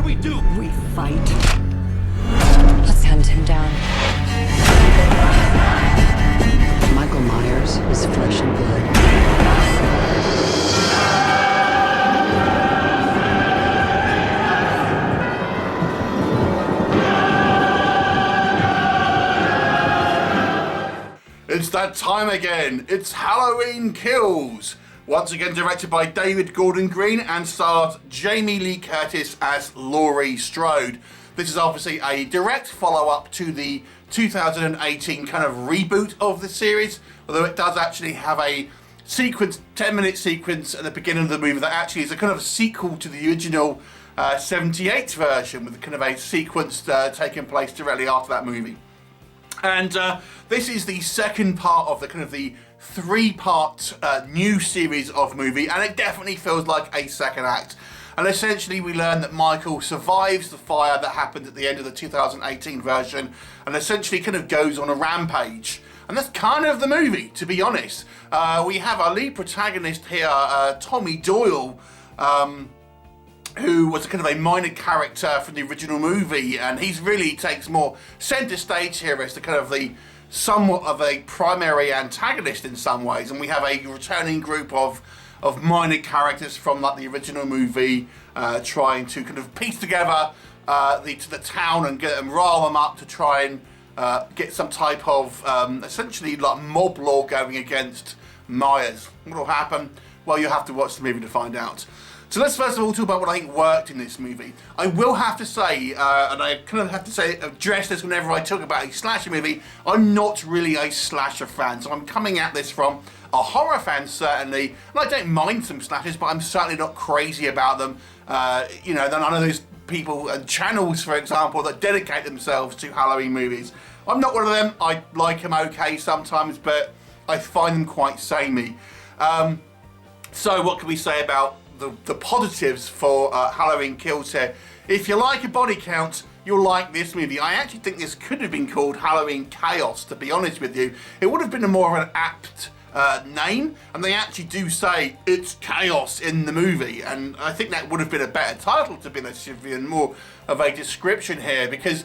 we do? We fight. Let's hunt him down. Michael Myers is flesh and blood. It's that time again. It's Halloween Kills. Once again directed by David Gordon Green and stars Jamie Lee Curtis as Laurie Strode. This is obviously a direct follow-up to the 2018 kind of reboot of the series, although it does actually have a sequence, 10-minute sequence at the beginning of the movie that actually is a kind of sequel to the original 78 version, with kind of a sequence taking place directly after that movie. And this is the second part of the kind of the three-part new series of movie, and it definitely feels like a second act. And essentially we learn that Michael survives the fire that happened at the end of the 2018 version and essentially kind of goes on a rampage. And that's kind of the movie, to be honest. We have our lead protagonist here, Tommy Doyle, who was kind of a minor character from the original movie, and he's really takes more centre stage here as the kind of the somewhat of a primary antagonist in some ways. And we have a returning group of minor characters from like the original movie, trying to kind of piece together the town and get them, rile them up to try and get some type of essentially like mob law going against Myers. What will happen? Well, you'll have to watch the movie to find out. So let's first of all talk about what I think worked in this movie. I will have to say, and I kind of have to say, address this whenever I talk about a slasher movie, I'm not really a slasher fan. So I'm coming at this from a horror fan, certainly. And I don't mind some slashers, but I'm certainly not crazy about them. You know, none of those people and channels, for example, that dedicate themselves to Halloween movies. I'm not one of them. I like them okay sometimes, but I find them quite samey. So what can we say about the positives for Halloween Kills here? If you like a body count, you'll like this movie. I actually think this could have been called Halloween Chaos, to be honest with you. It would have been a more of an apt name, and they actually do say it's chaos in the movie, and I think that would have been a better title, to be honest with you, and more of a description here, because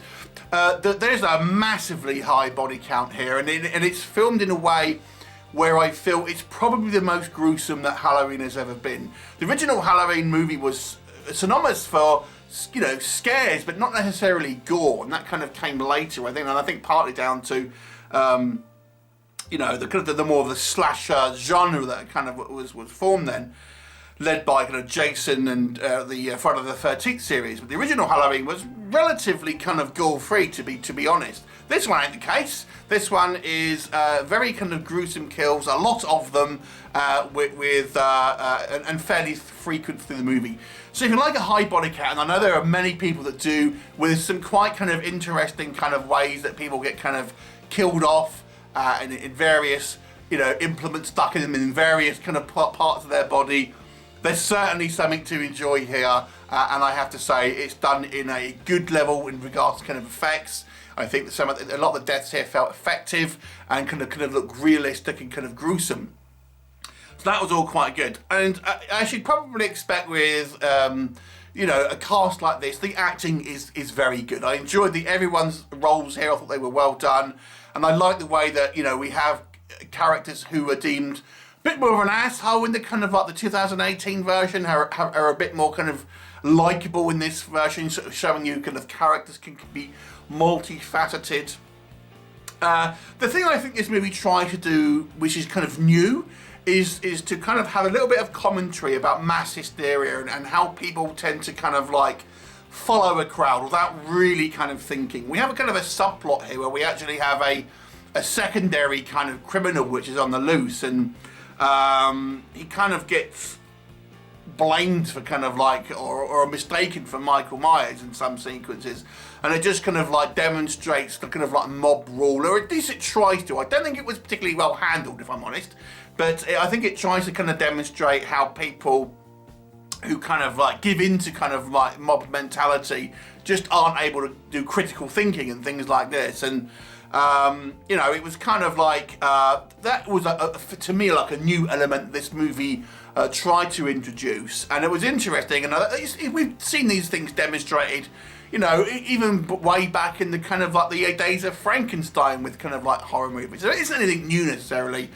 there's a massively high body count here, and it's filmed in a way where I feel it's probably the most gruesome that Halloween has ever been. The original Halloween movie was synonymous for, you know, scares, but not necessarily gore, and that kind of came later, I think, and I think partly down to, you know, the kind of the more of the slasher genre that kind of was formed then, led by kind of Jason and the Friday the 13th series. But the original Halloween was relatively kind of gore-free, to be honest. This one ain't the case. This one is very kind of gruesome kills, a lot of them, and fairly frequent through the movie. So if you like a high body count, and I know there are many people that do, with some quite kind of interesting kind of ways that people get kind of killed off in various, you know, implements stuck in them in various kind of parts of their body. There's certainly something to enjoy here, and I have to say it's done in a good level in regards to kind of effects. I think that a lot of the deaths here felt effective and kind of look realistic and kind of gruesome. So that was all quite good. And I should probably expect with you know, a cast like this, the acting is very good. I enjoyed everyone's roles here. I thought they were well done, and I like the way that, you know, we have characters who are deemed bit more of an asshole in the kind of like the 2018 version, are a bit more kind of likeable in this version, sort of showing you kind of characters can be multifaceted. The thing I think this movie tried to do, which is kind of new, is to kind of have a little bit of commentary about mass hysteria and how people tend to kind of like follow a crowd without really kind of thinking. We have a kind of a subplot here where we actually have a secondary kind of criminal which is on the loose, and he kind of gets blamed for kind of like, or mistaken for Michael Myers in some sequences, and it just kind of like demonstrates the kind of like mob rule, or at least it tries to. I don't think it was particularly well handled, if I'm honest, but I think it tries to kind of demonstrate how people who kind of like give into kind of like mob mentality just aren't able to do critical thinking and things like this. And you know, it was kind of like that was to me like a new element this movie tried to introduce, and it was interesting. And we've seen these things demonstrated, you know, even way back in the kind of like the days of Frankenstein with kind of like horror movies. So it isn't anything new necessarily,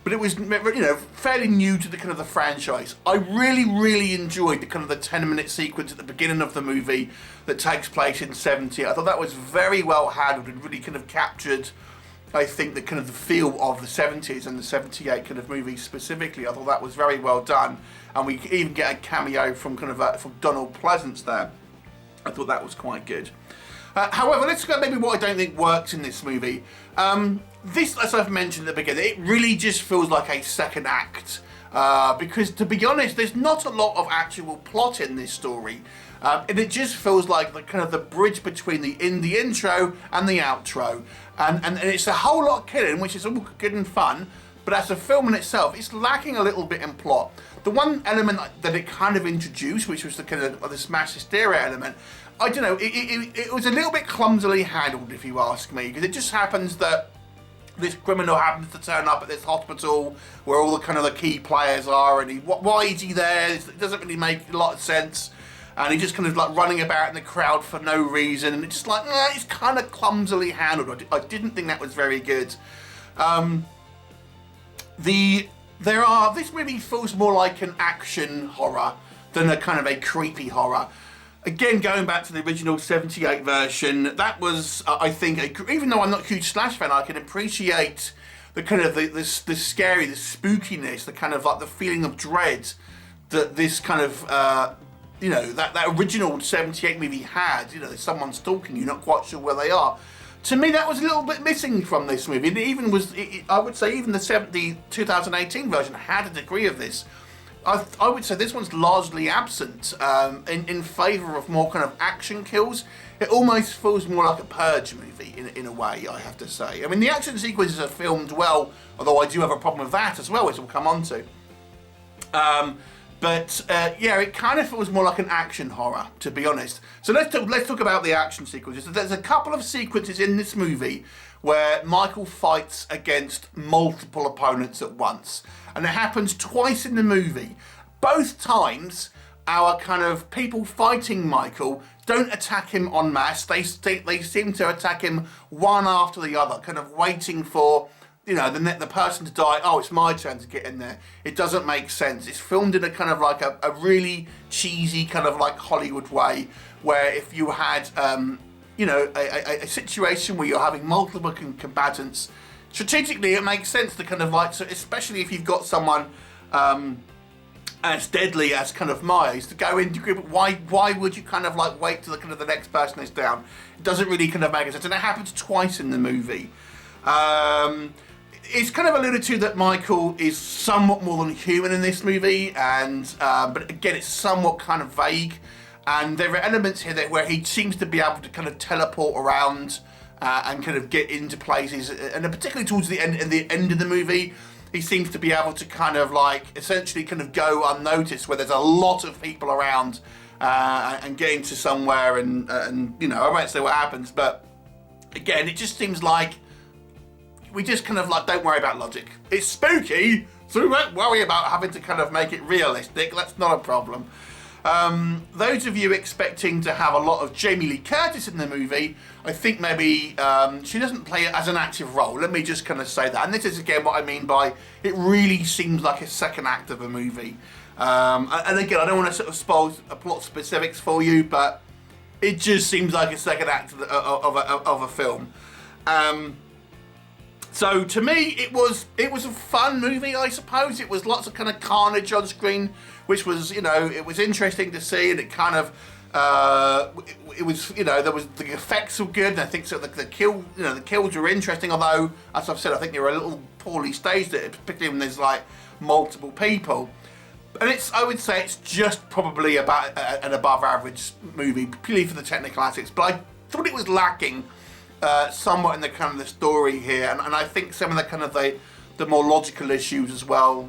but it was, you know, fairly new to the kind of the franchise. I really enjoyed the kind of the 10-minute sequence at the beginning of the movie that takes place in 70. I thought that was very well handled and really kind of captured, I think, the kind of the feel of the 70s and the 78 kind of movies specifically. I thought that was very well done, and we even get a cameo from kind of from Donald Pleasance there. I thought that was quite good. However, let's go maybe what I don't think works in this movie. This, as I've mentioned at the beginning, it really just feels like a second act. Because, to be honest, there's not a lot of actual plot in this story. And it just feels like the kind of the bridge between the intro and the outro. And it's a whole lot of killing, which is all good and fun. But as a film in itself, it's lacking a little bit in plot. The one element that it kind of introduced, which was the kind of the smash hysteria element, I don't know, it was a little bit clumsily handled, if you ask me, because it just happens that this criminal happens to turn up at this hospital where all the kind of the key players are, and why is he there? It doesn't really make a lot of sense, and he's just kind of like running about in the crowd for no reason, and it's just like, it's kind of clumsily handled. I didn't think that was very good. This movie feels more like an action horror than a kind of a creepy horror. Again, going back to the original 78 version, that was, I think, even though I'm not a huge Slash fan, I can appreciate the kind of the scary, the spookiness, the kind of like the feeling of dread that this kind of, you know, that original 78 movie had. You know, there's someone stalking you, not quite sure where they are. To me, that was a little bit missing from this movie. And it even was, I would say, even the 2018 version had a degree of this. I would say this one's largely absent in favour of more kind of action kills. It almost feels more like a Purge movie in a way, I have to say. I mean, the action sequences are filmed well, although I do have a problem with that as well, which we'll come on to. Yeah, it kind of feels more like an action horror, to be honest. So let's talk about the action sequences. There's a couple of sequences in this movie where Michael fights against multiple opponents at once. And it happens twice in the movie. Both times, our kind of people fighting Michael don't attack him en masse. They seem to attack him one after the other, kind of waiting for, you know, the person to die. Oh, it's my turn to get in there. It doesn't make sense. It's filmed in a kind of like a really cheesy kind of like Hollywood way, where if you had, you know, a situation where you're having multiple combatants, strategically it makes sense to kind of like, so especially if you've got someone as deadly as kind of Myers, to go into group. Why would you kind of like wait till the kind of the next person is down? It doesn't really kind of make sense, and it happens twice in the movie. It's kind of alluded to that Michael is somewhat more than human in this movie, and but again, it's somewhat kind of vague. And there are elements here where he seems to be able to kind of teleport around and kind of get into places, and particularly towards the end of the movie, he seems to be able to kind of like essentially kind of go unnoticed where there's a lot of people around and get into somewhere, and you know, I won't say what happens, but again, it just seems like we just kind of like don't worry about logic. It's spooky, so we won't worry about having to kind of make it realistic. That's not a problem. Those of you expecting to have a lot of Jamie Lee Curtis in the movie, I think maybe she doesn't play it as an active role. Let me just kind of say that. And this is again what I mean by it really seems like a second act of a movie. And again, I don't want to sort of spoil plot specifics for you, but it just seems like a second act of a film. So to me, it was a fun movie, I suppose. It was lots of kind of carnage on screen, which was, you know, it was interesting to see, and it kind of, it was, you know, there was, the effects were good, and I think so. The kills were interesting, although, as I've said, I think they were a little poorly staged, particularly when there's like multiple people. And I would say it's just probably about an above average movie, purely for the technical aspects, but I thought it was lacking somewhat in the kind of the story here, and I think some of the kind of the more logical issues as well.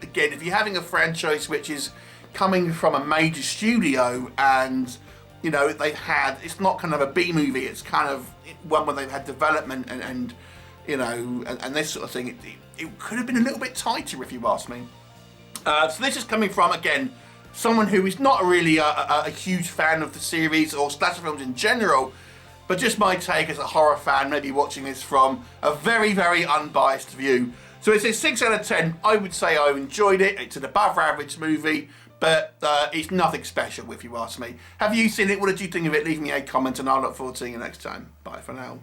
Again, if you're having a franchise which is coming from a major studio, and you know it's not kind of a B movie, it's kind of one where they've had development and you know and this sort of thing. It could have been a little bit tighter, if you ask me. So this is coming from, again, someone who is not really a huge fan of the series or slasher films in general, but just my take as a horror fan, maybe watching this from a very, very unbiased view. So it's a 6 out of 10. I would say I enjoyed it. It's an above average movie, but it's nothing special if you ask me. Have you seen it? What did you think of it? Leave me a comment and I'll look forward to seeing you next time. Bye for now.